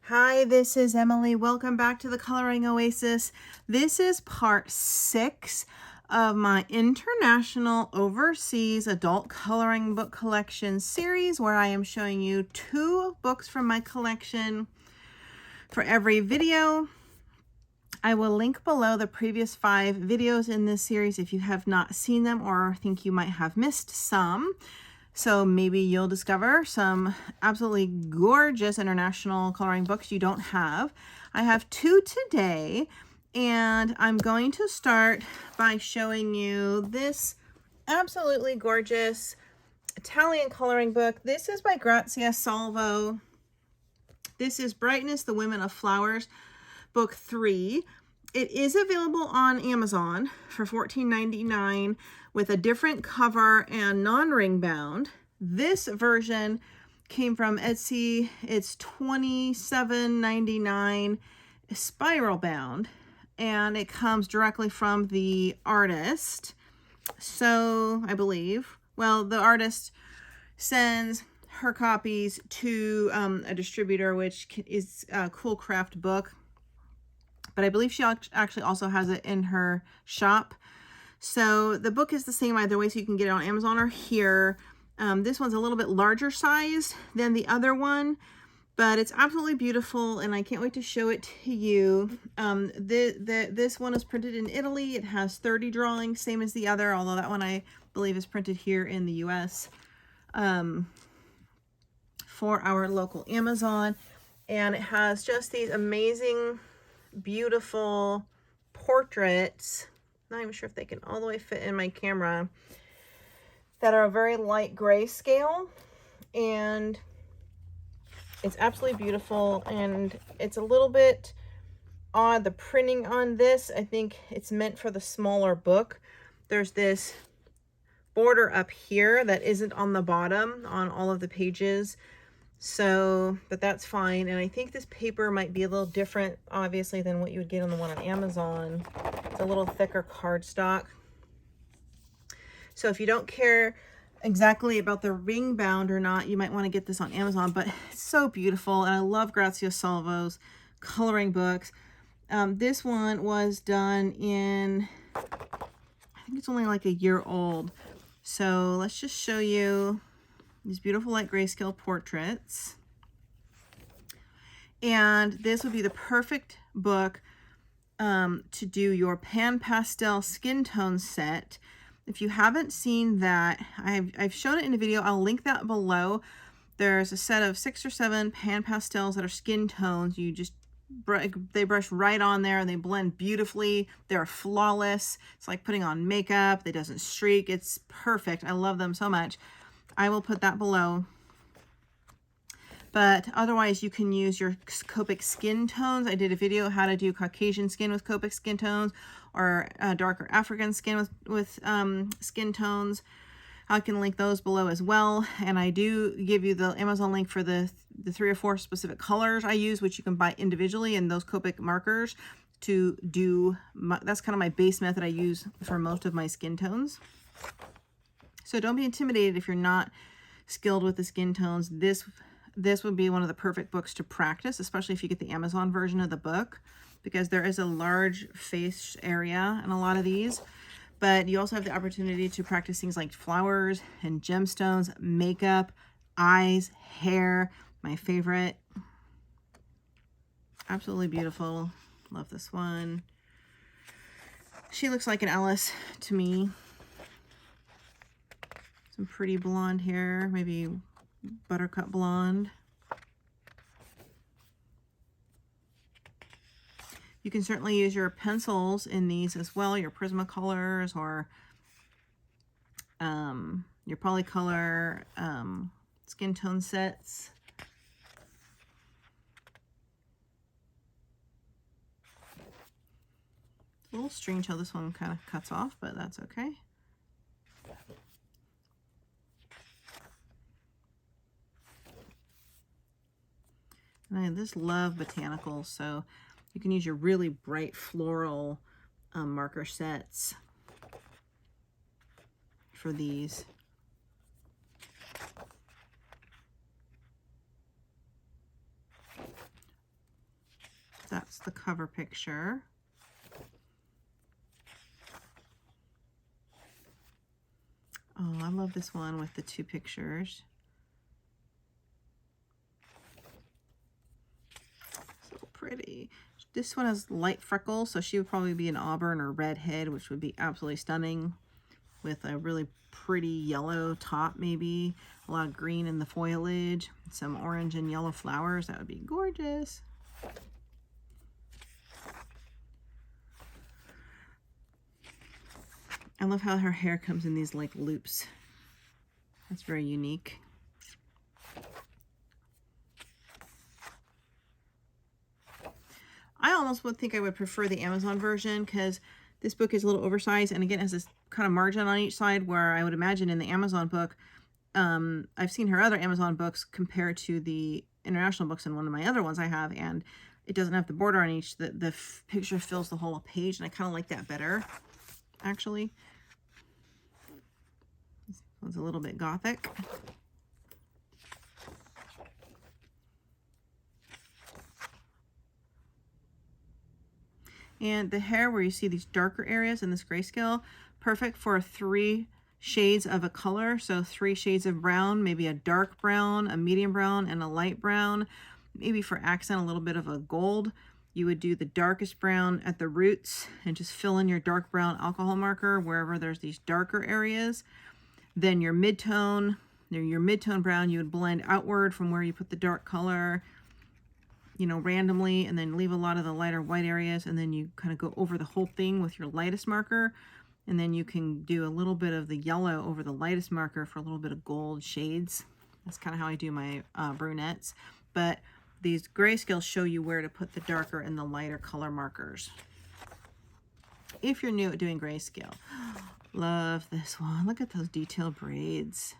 Hi, this is Emily. Welcome back to the Coloring Oasis. This is part 6 of my International Overseas Adult Coloring Book Collection series, where I am showing you 2 books from my collection for every video. I will link below the previous 5 videos in this series if you have not seen them or think you might have missed some. So maybe you'll discover some absolutely gorgeous international coloring books you don't have. I have 2 today, and I'm going to start by showing you this absolutely gorgeous Italian coloring book. This is by Grazia Salvo. This is Brightness, the Women of Flowers, book 3. It is available on Amazon for $14.99 with a different cover and non-ring bound. This version came from Etsy. It's $27.99 spiral bound, and it comes directly from the artist. So I believe, well, the artist sends her copies to a distributor, which is Cool Craft Book. But I believe she actually also has it in her shop. So the book is the same either way, so you can get it on Amazon or here. This one's a little bit larger size than the other one, but it's absolutely beautiful, and I can't wait to show it to you. This one is printed in Italy. It has 30 drawings, same as the other, although that one I believe is printed here in the US for our local Amazon. And it has just these amazing, beautiful portraits. Not even sure if they can all the way fit in my camera, that are a very light grayscale, and it's absolutely beautiful. And it's a little bit odd, the printing on this. I think it's meant for the smaller book. There's this border up here that isn't on the bottom on all of the pages, so but that's fine. And I think this paper might be a little different, obviously, than what you would get on the one on Amazon. It's a little thicker cardstock. So if you don't care exactly about the ring bound or not, you might want to get this on Amazon. But it's so beautiful, and I love Grazia Salvo's coloring books. This one was done in, I think it's only like a year old. So let's just show you these beautiful light grayscale portraits. And this would be the perfect book to do your pan pastel skin tone set. If you haven't seen that, I've shown it in a video. I'll link that below. There's a set of 6 or 7 pan pastels that are skin tones. You just, they brush right on there and they blend beautifully. They're flawless. It's like putting on makeup. They doesn't streak. It's perfect. I love them so much. I will put that below. But otherwise, you can use your Copic skin tones. I did a video how to do Caucasian skin with Copic skin tones, or darker African skin with skin tones. I can link those below as well. And I do give you the Amazon link for the 3 or 4 specific colors I use, which you can buy individually, and those Copic markers to do. That's kind of my base method I use for most of my skin tones. So don't be intimidated if you're not skilled with the skin tones. This would be one of the perfect books to practice, especially if you get the Amazon version of the book, because there is a large face area in a lot of these. But you also have the opportunity to practice things like flowers and gemstones, makeup, eyes, hair. My favorite. Absolutely beautiful. Love this one. She looks like an Alice to me. Some pretty blonde hair, maybe buttercup blonde. You can certainly use your pencils in these as well, your Prismacolors or your Polycolor skin tone sets. A little strange how this one kind of cuts off, but that's okay. And I just love botanicals, so you can use your really bright floral marker sets for these. That's the cover picture. Oh, I love this one with the two pictures. So pretty. This one has light freckles, so she would probably be an auburn or redhead, which would be absolutely stunning, with a really pretty yellow top, maybe a lot of green in the foliage, some orange and yellow flowers. That would be gorgeous. I love how her hair comes in these like loops. That's very unique. I almost would think I would prefer the Amazon version because this book is a little oversized, and again, it has this kind of margin on each side, where I would imagine in the Amazon book, I've seen her other Amazon books compared to the international books in one of my other ones I have, and it doesn't have the border on each. The picture fills the whole page, and I kind of like that better, actually. This one's a little bit gothic. And the hair, where you see these darker areas in this grayscale, perfect for 3 shades of a color. So 3 shades of brown, maybe a dark brown, a medium brown, and a light brown. Maybe for accent, a little bit of a gold. You would do the darkest brown at the roots and just fill in your dark brown alcohol marker wherever there's these darker areas. Then your mid-tone brown, you would blend outward from where you put the dark color, you know, randomly, and then leave a lot of the lighter white areas, and then you kind of go over the whole thing with your lightest marker, and then you can do a little bit of the yellow over the lightest marker for a little bit of gold shades. That's kind of how I do my brunettes, but these grayscales show you where to put the darker and the lighter color markers if you're new at doing grayscale. Love this one. Look at those detailed braids.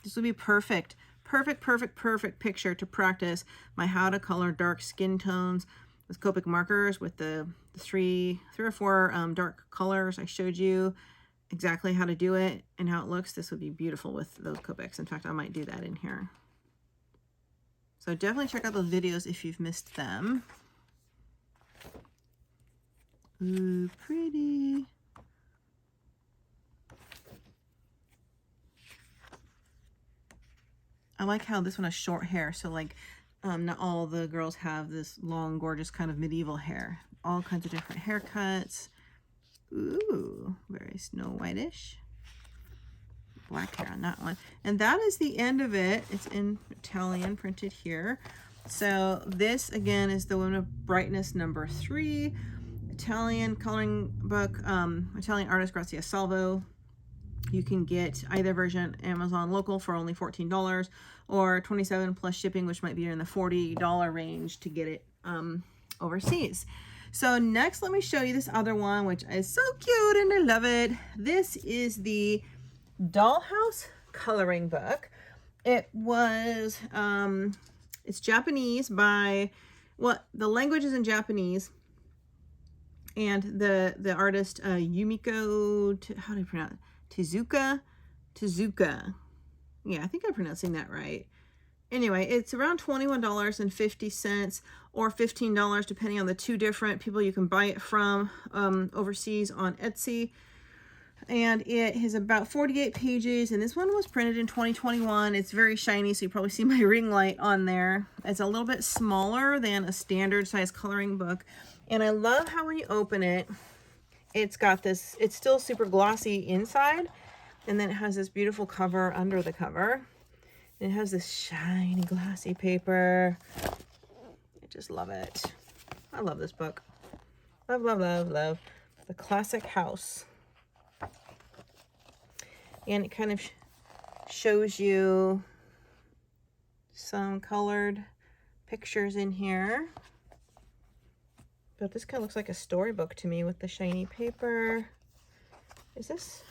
This would be perfect picture to practice my how to color dark skin tones with Copic markers, with the three or four dark colors I showed you exactly how to do it and how it looks. This would be beautiful with those Copics. In fact, I might do that in here. So definitely check out those videos if you've missed them. Ooh, pretty. I like how this one has short hair, so like not all the girls have this long, gorgeous kind of medieval hair. All kinds of different haircuts. Ooh, very Snow White-ish. Black hair on that one. And that is the end of it. It's in Italian printed here. So this again is the Women of Brightness #3. Italian coloring book, Italian artist Grazia Salvo. You can get either version Amazon local for only $14 or $27 plus shipping, which might be in the $40 range to get it overseas. So next, let me show you this other one, which is so cute and I love it. This is the Dollhouse coloring book. It was, it's Japanese by, well, the language is in Japanese. And the artist, Yumiko, how do you pronounce it? Tezuka. Yeah, I think I'm pronouncing that right. Anyway, it's around $21.50 or $15, depending on the 2 different people you can buy it from overseas on Etsy. And it is about 48 pages, and this one was printed in 2021. It's very shiny, so you probably see my ring light on there. It's a little bit smaller than a standard size coloring book. And I love how when you open it, it's got this, it's still super glossy inside, and then it has this beautiful cover under the cover. It has this shiny glossy paper. I just love it. I love this book. Love, love, love, love. The Classic House. And it kind of shows you some colored pictures in here. But this kind of looks like a storybook to me with the shiny paper. Is this?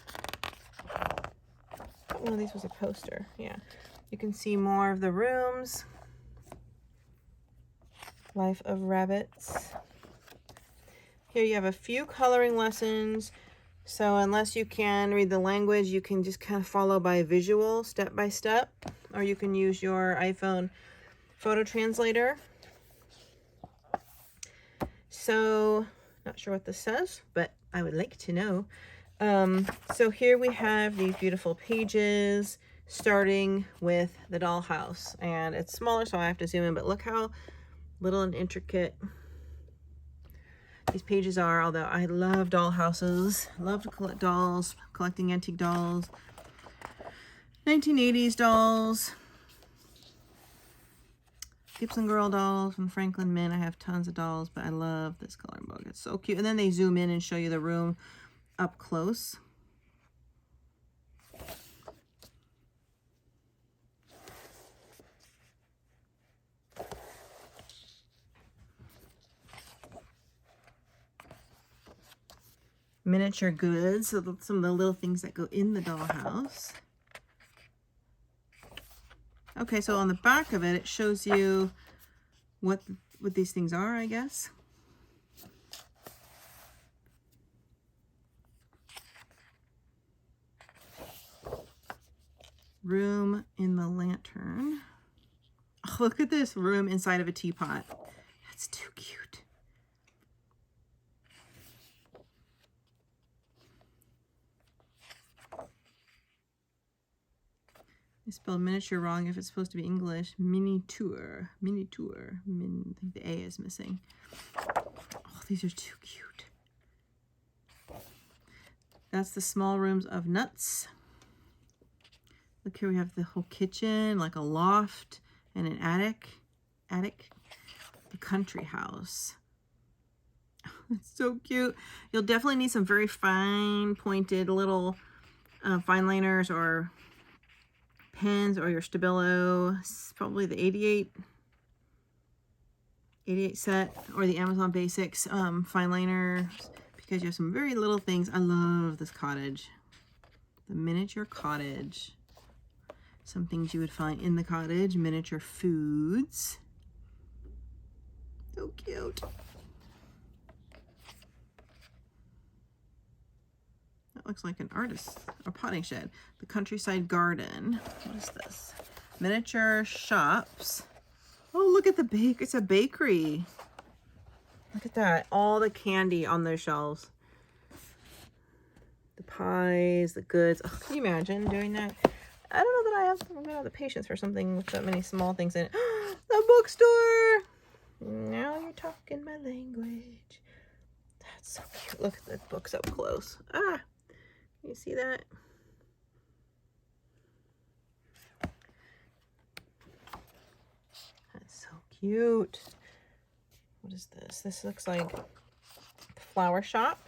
I thought one of these was a poster. Yeah. You can see more of the rooms. Life of Rabbits. Here you have a few coloring lessons. So unless you can read the language, you can just kind of follow by visual, step by step. Or you can use your iPhone photo translator. so not sure what this says, but I would like to know. So here we have these beautiful pages, starting with the dollhouse, and it's smaller, so I have to zoom in, but look how little and intricate these pages are. Although I love dollhouses, I love to collect dolls, collecting antique dolls, 1980s dolls, Gibson Girl dolls from Franklin Mint. I have tons of dolls, but I love this coloring book. It's so cute. And then they zoom in and show you the room up close. Miniature goods, so some of the little things that go in the dollhouse. Okay, so on the back of it, it shows you what these things are, I guess. Room in the lantern. Oh, look at this room inside of a teapot. That's too cute. I spelled miniature wrong if it's supposed to be English. Miniature. I think the A is missing. Oh, these are too cute. That's the small rooms of nuts. Look here, we have the whole kitchen, like a loft and an attic. The country house. It's so cute. You'll definitely need some very fine pointed little fine liners or pens, or your Stabilo, probably the 88 set, or the Amazon Basics fine liners, because you have some very little things. I love this cottage, the miniature cottage. Some things you would find in the cottage, miniature foods. So cute. That looks like an artist or potting shed. The countryside garden. What is this? Miniature shops. Oh, look at the bake. It's a bakery. Look at that. All the candy on those shelves. The pies, the goods. Oh, can you imagine doing that? I don't know that I'm gonna have the patience for something with that many small things in it. The bookstore. Now you're talking my language. That's so cute. Look at the books up close. Ah. You see that? That's so cute. What is this? This looks like a flower shop.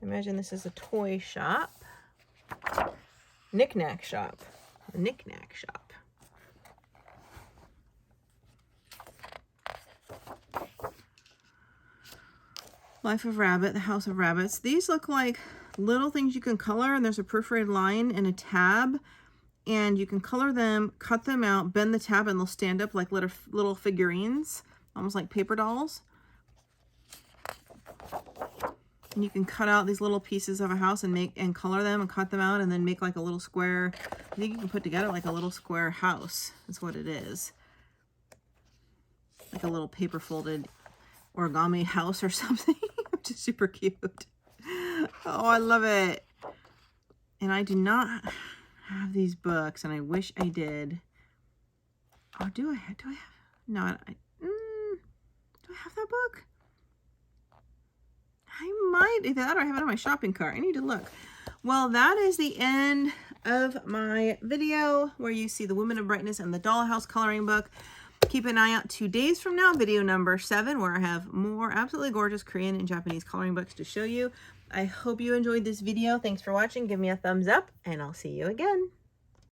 Imagine this is a toy shop. Knick-knack shop. A knick-knack shop. Life of Rabbit, the House of Rabbits. These look like little things you can color, and there's a perforated line and a tab, and you can color them, cut them out, bend the tab, and they'll stand up like little figurines, almost like paper dolls. And you can cut out these little pieces of a house and color them and cut them out, and then make like a little square. I think you can put together like a little square house. That's what it is. Like a little paper folded origami house or something, which is super cute. Oh, I love it. And I do not have these books, and I wish I did. Oh, do I have? No, do I have that book? I might. Either that or I have it on my shopping cart. I need to look. Well, that is the end of my video where you see the Women of Brightness and the Dollhouse coloring book. Keep an eye out 2 days from now, video number 7, where I have more absolutely gorgeous Korean and Japanese coloring books to show you. I hope you enjoyed this video. Thanks for watching. Give me a thumbs up, and I'll see you again.